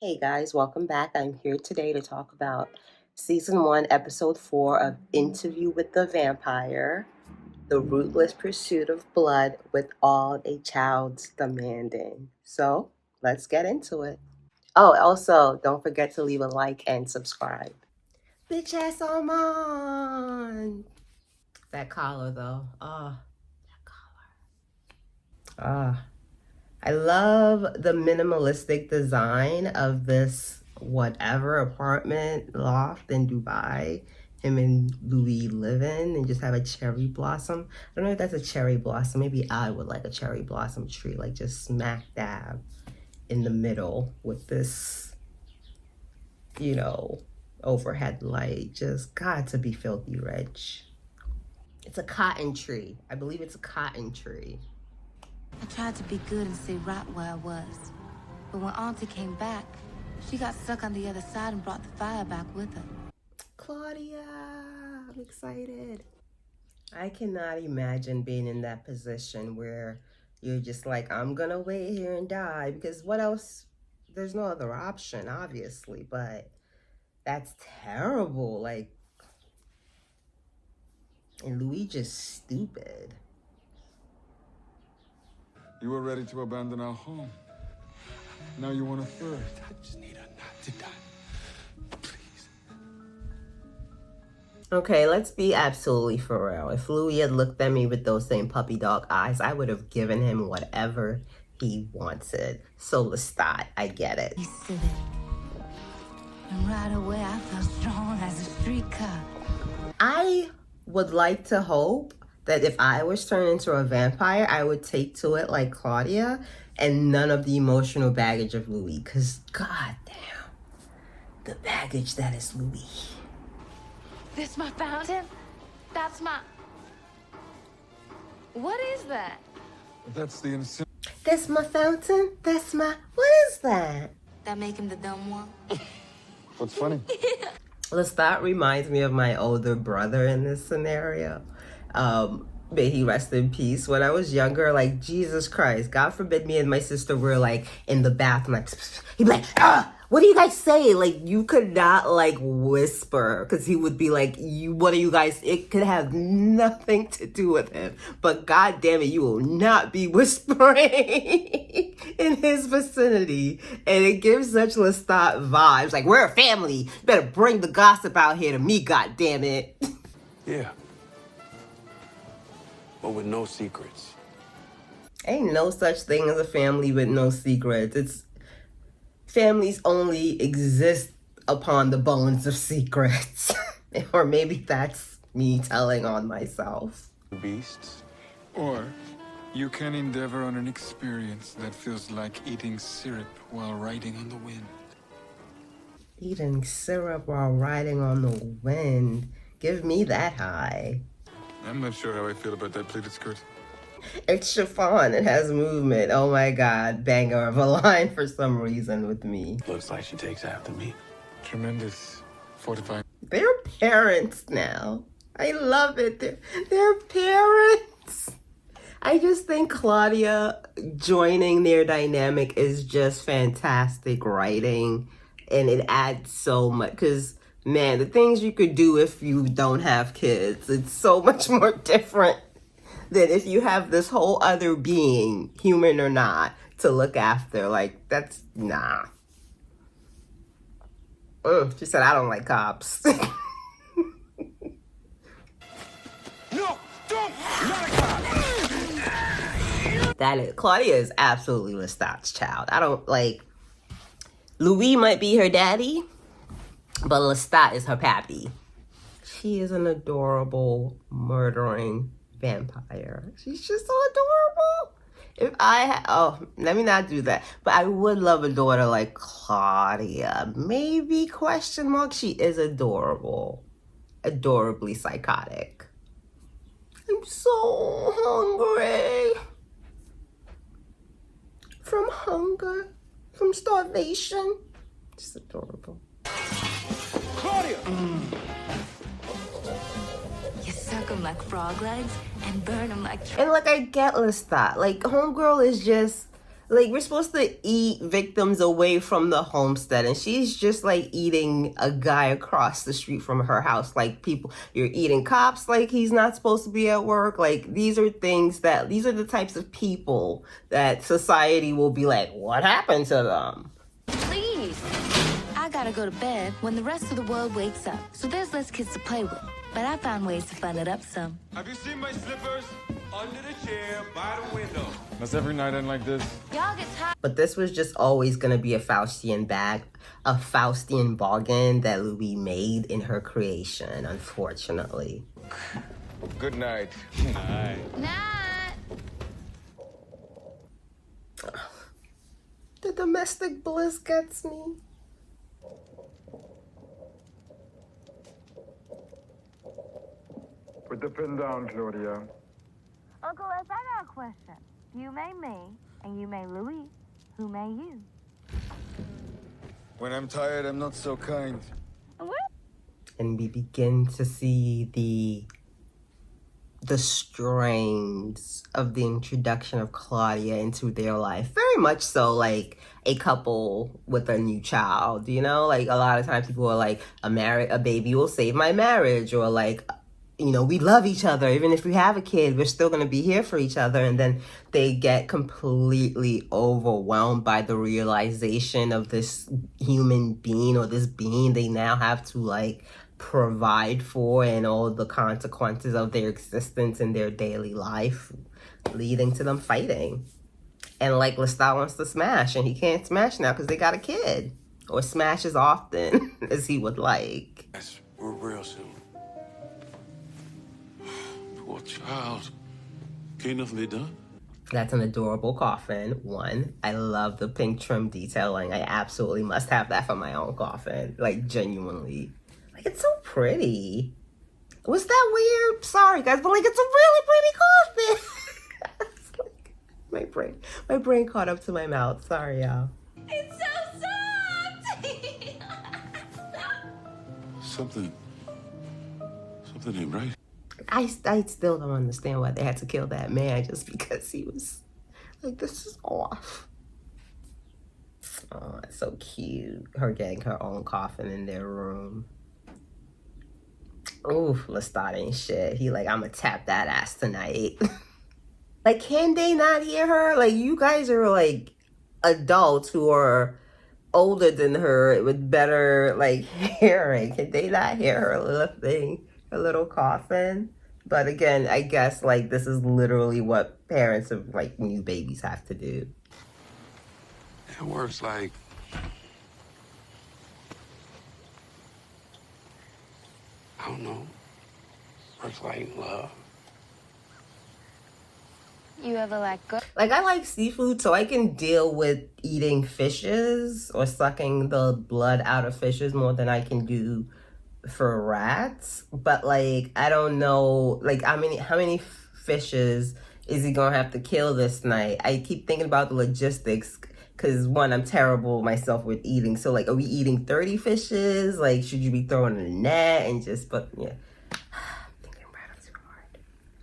Hey guys, welcome back. I'm here today to talk about Season 1, Episode 4 of Interview with the Vampire, the ruthless pursuit of blood with all a child's demanding. So, let's get into it. Oh, also, don't forget to leave a like and subscribe. Bitch ass Armand! That collar though. That collar. I love the minimalistic design of this whatever apartment loft in Dubai him and Louis live in, and just have a cherry blossom. I don't know if that's a cherry blossom. Maybe I would like a cherry blossom tree, like just smack dab in the middle with this, overhead light. Just got to be filthy rich. It's a cotton tree. I believe it's a cotton tree. I tried to be good and stay right where I was. But when Auntie came back, she got stuck on the other side and brought the fire back with her. Claudia, I'm excited. I cannot imagine being in that position where you're just like, I'm gonna wait here and die, because what else? There's no other option, obviously, but that's terrible. Like, and Louis just stupid. You were ready to abandon our home. Now you want a third. I just need her not to die. Please. Okay, let's be absolutely for real. If Louis had looked at me with those same puppy dog eyes, I would have given him whatever he wanted. So Lestat, I get it. He stood it. And right away I felt strong as a streetcar. I would like to hope that if I was turned into a vampire, I would take to it like Claudia and none of the emotional baggage of Louis. Because, goddamn, the baggage that is Louis. This my fountain? That's my... What is that? That's the insane. That's my fountain? That's my... What is that? That make him the dumb one? What's funny? Lestat reminds me of my older brother in this scenario. May he rest in peace. When I was younger, like, Jesus Christ, God forbid me and my sister were like in the bathroom, like, he'd be like, what do you guys say? Like, you could not like whisper, because he would be like, what are you guys? It could have nothing to do with him, but God damn it, you will not be whispering in his vicinity. And it gives such Lestat vibes, like, we're a family, you better bring the gossip out here to me, God damn it. Yeah. But with no secrets. Ain't no such thing as a family with no secrets. It's families only exist upon the bones of secrets. Or maybe that's me telling on myself. Beasts. Or you can endeavor on an experience that feels like eating syrup while riding on the wind. Eating syrup while riding on the wind. Give me that high. I'm not sure how I feel about that pleated skirt. It's chiffon. It has movement. Oh my God. Banger of a line for some reason with me. Looks like she takes after me. Tremendous. Fortifying. They're parents now. I love it. They're parents. I just think Claudia joining their dynamic is just fantastic writing. And it adds so much. Because, man, the things you could do if you don't have kids, it's so much more different than if you have this whole other being, human or not, to look after. Like, that's, nah. She said, I don't like cops. No! Don't! Not a cop! That is, Claudia is absolutely Lestat's child. I don't, like, Louis might be her daddy, but Lestat is her pappy. She is an adorable, murdering vampire. She's just so adorable. If let me not do that. But I would love a daughter like Claudia. Maybe, question mark, she is adorable. Adorably psychotic. I'm so hungry. From hunger, from starvation. Just adorable. Claudia! You suck them like frog legs and burn them like... And like, I get Lestat. Like, homegirl is just Like, we're supposed to eat victims away from the homestead, and she's just like eating a guy across the street from her house. Like, people, you're eating cops like he's not supposed to be at work. Like, these are the types of people that society will be like, what happened to them? Please. I gotta go to bed when the rest of the world wakes up. So there's less kids to play with. But I found ways to fun it up some. Have you seen my slippers? Under the chair, by the window. Does every night end like this? Y'all get tired. But this was just always going to be a Faustian bargain that Louis made in her creation, unfortunately. Good night. Night. The domestic bliss gets me. Put the pen down, Claudia. Uncle S, I got a question. You may me, and you may Louis. Who may you? When I'm tired, I'm not so kind. And we begin to see the strains of the introduction of Claudia into their life. Very much so like a couple with a new child, you know? Like, a lot of times people are like, a baby will save my marriage, or like, you know, we love each other. Even if we have a kid, we're still going to be here for each other. And then they get completely overwhelmed by the realization of this human being, or this being they now have to like provide for, and all the consequences of their existence in their daily life, leading to them fighting. And like, Lestat wants to smash, and he can't smash now because they got a kid, or smash as often as he would like. Yes, we're real soon. Poor child. Can't nothing be done. That's an adorable coffin. One, I love the pink trim detailing. I absolutely must have that for my own coffin. Like, genuinely. Like, it's so pretty. Was that weird? Sorry, guys, but like, it's a really pretty coffin. It's like, my brain caught up to my mouth. Sorry, y'all. It's so soft! Something ain't right. I still don't understand why they had to kill that man just because he was like, this is off. Oh, it's so cute. Her getting her own coffin in their room. Ooh, Lestat ain't shit. He like, I'm gonna tap that ass tonight. Like, can they not hear her? Like, you guys are like adults who are older than her with better like hearing. Can they not hear her little thing? Her little coffin? But again, I guess like this is literally what parents of like new babies have to do. It works like... I don't know. Works like love. You ever like go? Like, I like seafood, so I can deal with eating fishes or sucking the blood out of fishes more than I can do for rats. But like, I don't know, like, how many fishes is he gonna have to kill this night? I keep thinking about the logistics, because one, I'm terrible myself with eating. So like, are we eating 30 fishes? Like, should you be throwing in a net and just, but yeah. I'm thinking about it too hard.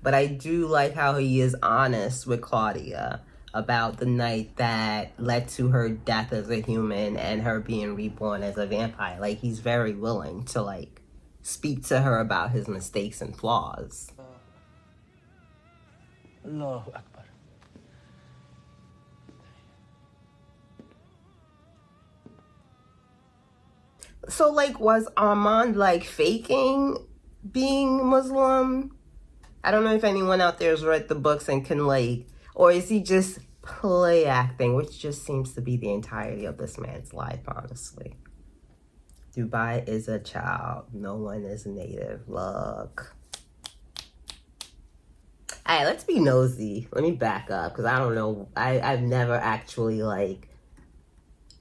But I do like how he is honest with Claudia about the night that led to her death as a human and her being reborn as a vampire. Like, he's very willing to like speak to her about his mistakes and flaws. Allahu Akbar. So like, was Armand like faking being Muslim? I don't know if anyone out there has read the books and can like, or is he just play acting, which just seems to be the entirety of this man's life, honestly. Dubai is a child. No one is native. Look. All right, let's be nosy. Let me back up, because I don't know. I've never actually like,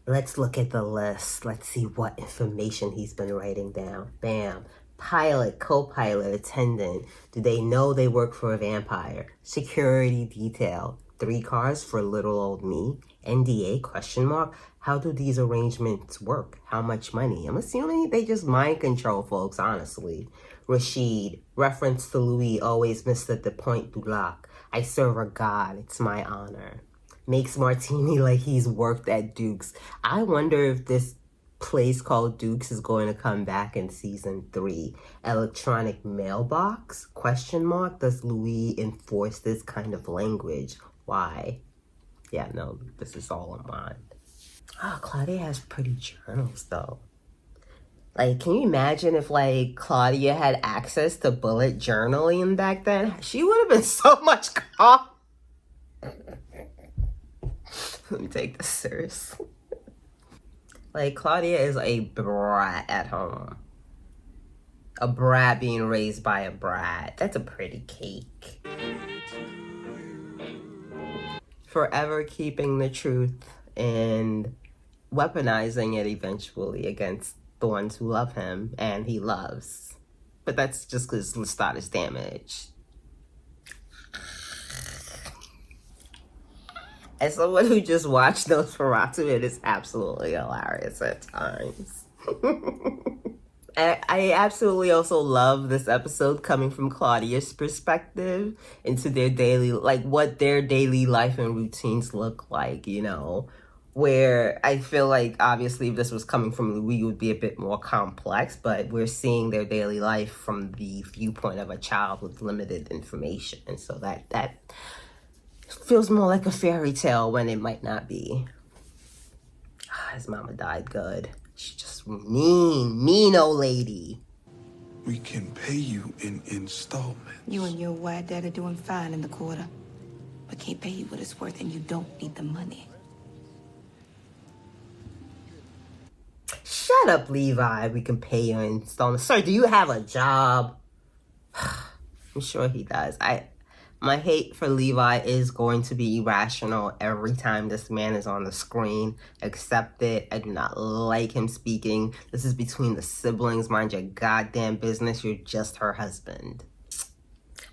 let's look at the list. Let's see what information he's been writing down. Bam. Pilot, co-pilot, attendant. Do they know they work for a vampire? Security detail. 3 cars for little old me. NDA, question mark. How do these arrangements work? How much money? I'm assuming they just mind control folks, honestly. Rashid, reference to Louis, always missed at the point du lac. I serve a god, it's my honor. makes martini like he's worked at Duke's. I wonder if this place called Duke's is going to come back in season 3. Electronic mailbox? Question mark. Does Louis enforce this kind of language? Why? Yeah, no, this is all on mine. Oh, Claudia has pretty journals though. Like, can you imagine if like Claudia had access to bullet journaling back then? She would have been so much calm. Let me take this seriously. Like, Claudia is a brat at home. A brat being raised by a brat. That's a pretty cake. Forever keeping the truth and weaponizing it eventually against the ones who love him and he loves. But that's just because Lestat is damaged. As someone who just watched Nosferatu, it is absolutely hilarious at times. I absolutely also love this episode coming from Claudia's perspective into their daily, like what their daily life and routines look like, you know, where I feel like obviously if this was coming from Louis, it would be a bit more complex, but we're seeing their daily life from the viewpoint of a child with limited information. And so that feels more like a fairy tale when it might not be. His mama died good. She's just mean old lady. We can pay you in installments. You and your white dad are doing fine in the quarter. But can't pay you what it's worth and you don't need the money. Shut up, Levi. We can pay you in installments. Sir, do you have a job? I'm sure he does. My hate for Levi is going to be irrational every time this man is on the screen. Accept it. I do not like him speaking. This is between the siblings. Mind your goddamn business. You're just her husband.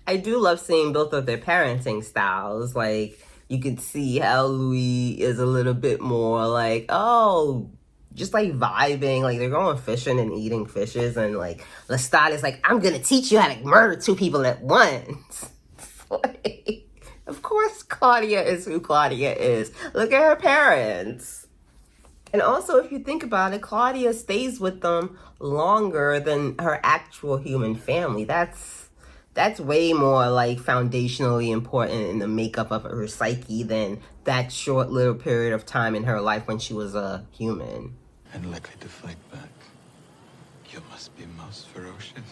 I do love seeing both of their parenting styles. Like, you could see how Louis is a little bit more like, oh, just like vibing, like they're going fishing and eating fishes, and like Lestat is like, I'm gonna teach you how to murder 2 people at once. Like, of course Claudia is who Claudia is. Look at her parents. And also, if you think about it, Claudia stays with them longer than her actual human family. That's way more like foundationally important in the makeup of her psyche than that short little period of time in her life when she was a human. And likely to fight back. You must be most ferocious.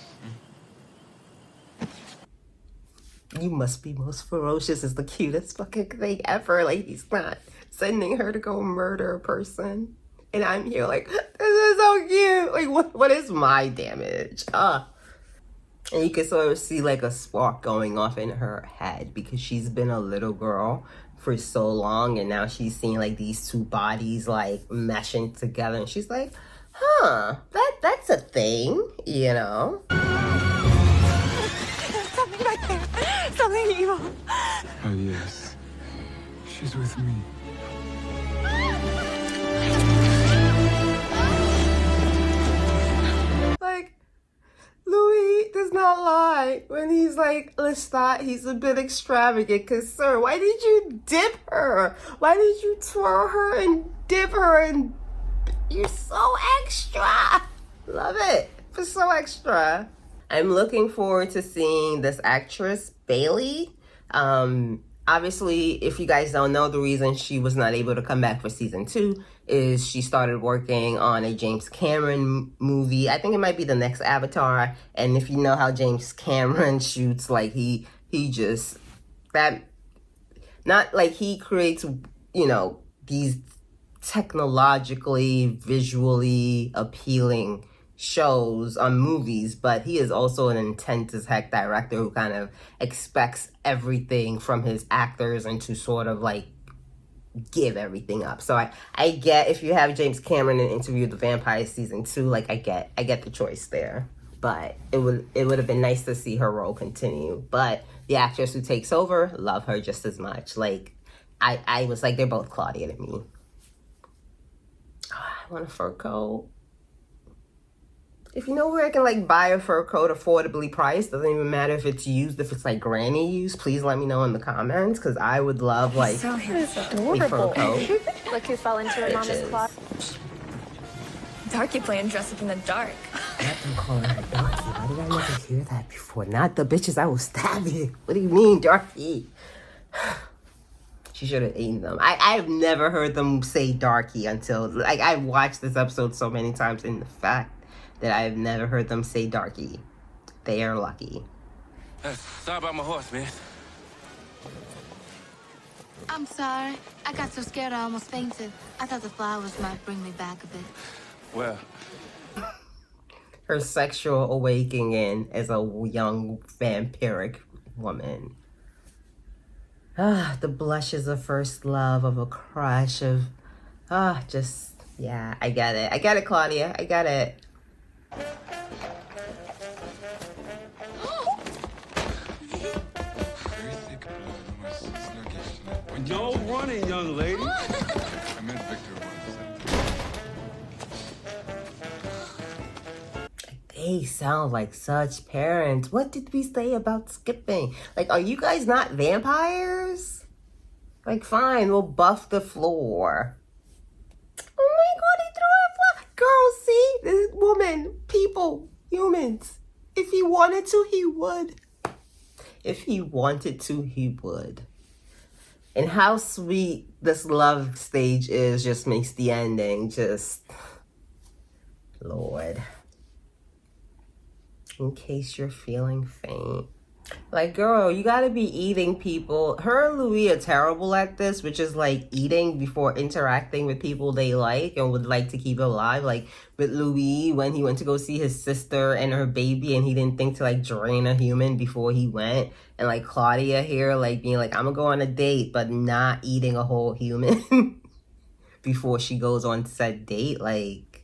You must be most ferocious is the cutest fucking thing ever. Like, he's not sending her to go murder a person. And I'm here like, this is so cute. Like, what is my damage? And you can sort of see like a spark going off in her head because she's been a little girl for so long, and now she's seeing like these 2 bodies like meshing together, and she's like, huh, that's a thing, you know? Something right there. Something evil. Oh, yes. She's with me. Like, Louis does not lie when he's like, Lestat, he's a bit extravagant, because, sir, why did you dip her? Why did you twirl her and dip her? And you're so extra. Love it. It's so extra. I'm looking forward to seeing this actress, Bailey. Obviously, if you guys don't know, the reason she was not able to come back for season 2 is she started working on a James Cameron movie. I think it might be the next Avatar. And if you know how James Cameron shoots, like he just, that, not like he creates, you know, these technologically, visually appealing shows on movies, but he is also an intense as heck director who kind of expects everything from his actors and to sort of like give everything up. So I get if you have James Cameron in Interview with the Vampire season 2, like I get the choice there. But it would have been nice to see her role continue. But the actress who takes over, love her just as much. Like I was like, they're both Claudia to me. Oh, I want a fur coat. If you know where I can like buy a fur coat affordably priced, doesn't even matter if it's used, if it's like granny use, please let me know in the comments, because I would love like So handsome. a fur coat. Look who fell into her mama's Bitches. closet. Darky playing dress up in the dark. Not them calling her Darky. Why did I never hear that before? Not the bitches I will stab you. What do you mean, Darky? She should have eaten them. I've never heard them say Darky until, like, I've watched this episode so many times, in the fact that I've never heard them say Darky. They are lucky. Sorry about my horse, man. I'm sorry. I got so scared I almost fainted. I thought the flowers might bring me back a bit. Well, Her sexual awakening as a young vampiric woman. The blushes of first love, of a crush, of just, yeah, I get it. I get it, Claudia. I get it. Very thick blood was sluggish. When no running, young lady. I met Victor once. They sound like such parents. What did we say about skipping? Like, are you guys not vampires? Like, fine, we'll buff the floor. Oh my god, he threw a flower. Girl, see? This woman, people, humans. If he wanted to, he would. If he wanted to, he would. And how sweet this love stage is just makes the ending just... Lord. In case you're feeling faint. Like, girl, you gotta be eating people. Her and Louis are terrible at this, which is like eating before interacting with people they like and would like to keep alive. Like with Louis, when he went to go see his sister and her baby, and he didn't think to like drain a human before he went. And like Claudia here, like being like, I'm gonna go on a date, but not eating a whole human before she goes on said date. Like,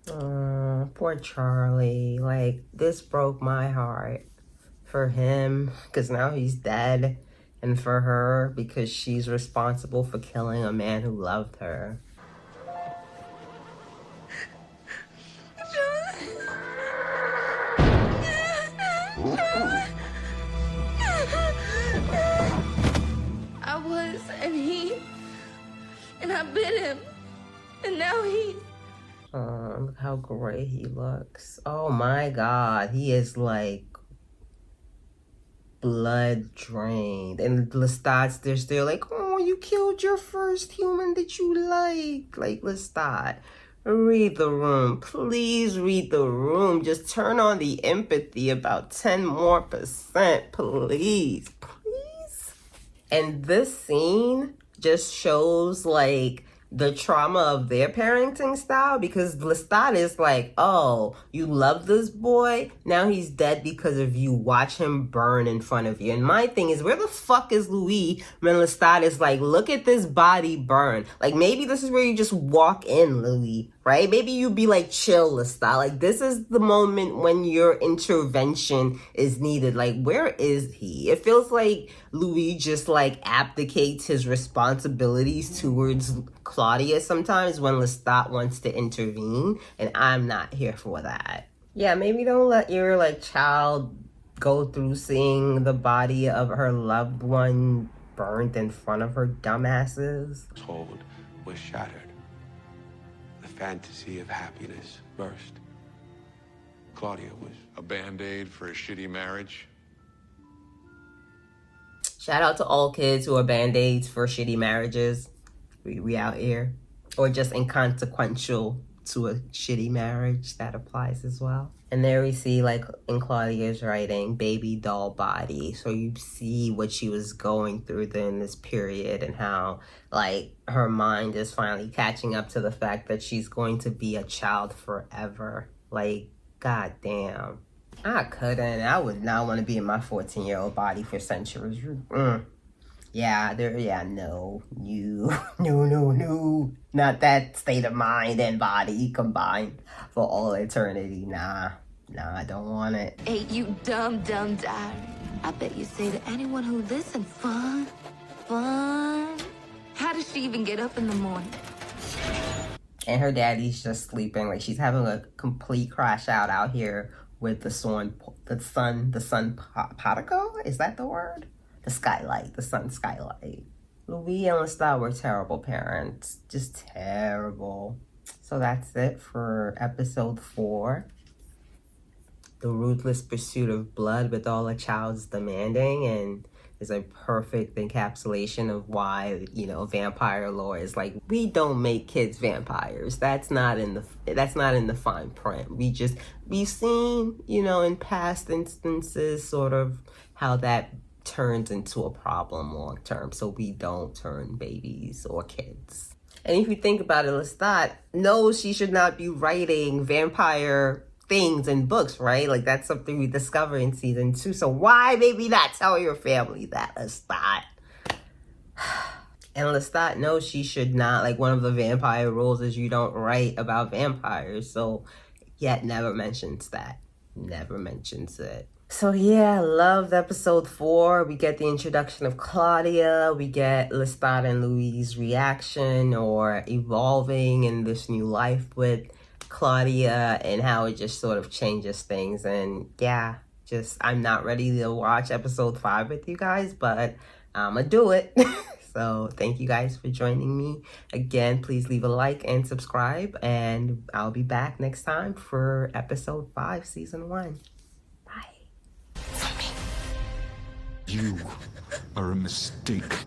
poor Charlie. Like, this broke my heart for him, because now he's dead, and for her because she's responsible for killing a man who loved her. I was, and I bit him, and now he... Look how great he looks. Oh my god, he is like blood drained, and Lestat's they're still like, oh, you killed your first human that you like Lestat, read the room, please read the room, just turn on the empathy about 10% more, please. And this scene just shows like the trauma of their parenting style, because Lestat is like, oh, you love this boy? Now he's dead because of you. Watch him burn in front of you. And my thing is, where the fuck is Louis when Lestat is like, look at this body burn? Like, maybe this is where you just walk in, Louis, right? Maybe you be like, chill, Lestat. Like, this is the moment when your intervention is needed. Like, where is he? It feels like Louis just like abdicates his responsibilities towards Claudia sometimes when Lestat wants to intervene, and I'm not here for that. Yeah, maybe don't let your like child go through seeing the body of her loved one burnt in front of her dumbasses. Hold was shattered. The fantasy of happiness burst. Claudia was A band-aid for a shitty marriage. Shout out to all kids who are band-aids for shitty marriages. We out here. Or just inconsequential to a shitty marriage. That applies as well. And there we see, like, in Claudia's writing, baby doll body. So you see what she was going through during this period, and how, like, her mind is finally catching up to the fact that she's going to be a child forever. Like, goddamn. I couldn't. I would not want to be in my 14-year-old body for centuries. Yeah, no. Not that state of mind and body combined for all eternity. Nah, I don't want it. Hey, you dumb diary. I bet you say to anyone who listens, fun. How does she even get up in the morning? and her daddy's just sleeping. Like, she's having a complete crash out here with the sun particle? Is that the word? The skylight, the sun skylight. Louis and Lestat were terrible parents. Just terrible. So that's it for episode 4. The ruthless pursuit of blood with all a child's demanding, and is a perfect encapsulation of why, you know, vampire lore is like, we don't make kids vampires. That's not in the fine print. We've seen, you know, in past instances sort of how that turns into a problem long term. So we don't turn babies or kids. And if you think about it, Lestat knows she should not be writing vampire things in books, right? Like, that's something we discover in season 2. So why maybe not tell your family that, Lestat? And Lestat knows she should not, like, one of the vampire rules is you don't write about vampires. So yet never mentions that. Never mentions it. So yeah, loved episode 4. We get the introduction of Claudia. We get Lestat and Louis' reaction or evolving in this new life with Claudia, and how it just sort of changes things. And yeah, I'm not ready to watch episode 5 with you guys, but I'm gonna do it. So thank you guys for joining me. Again, please leave a like and subscribe, and I'll be back next time for episode 5, season 1. Bye. You are a mistake.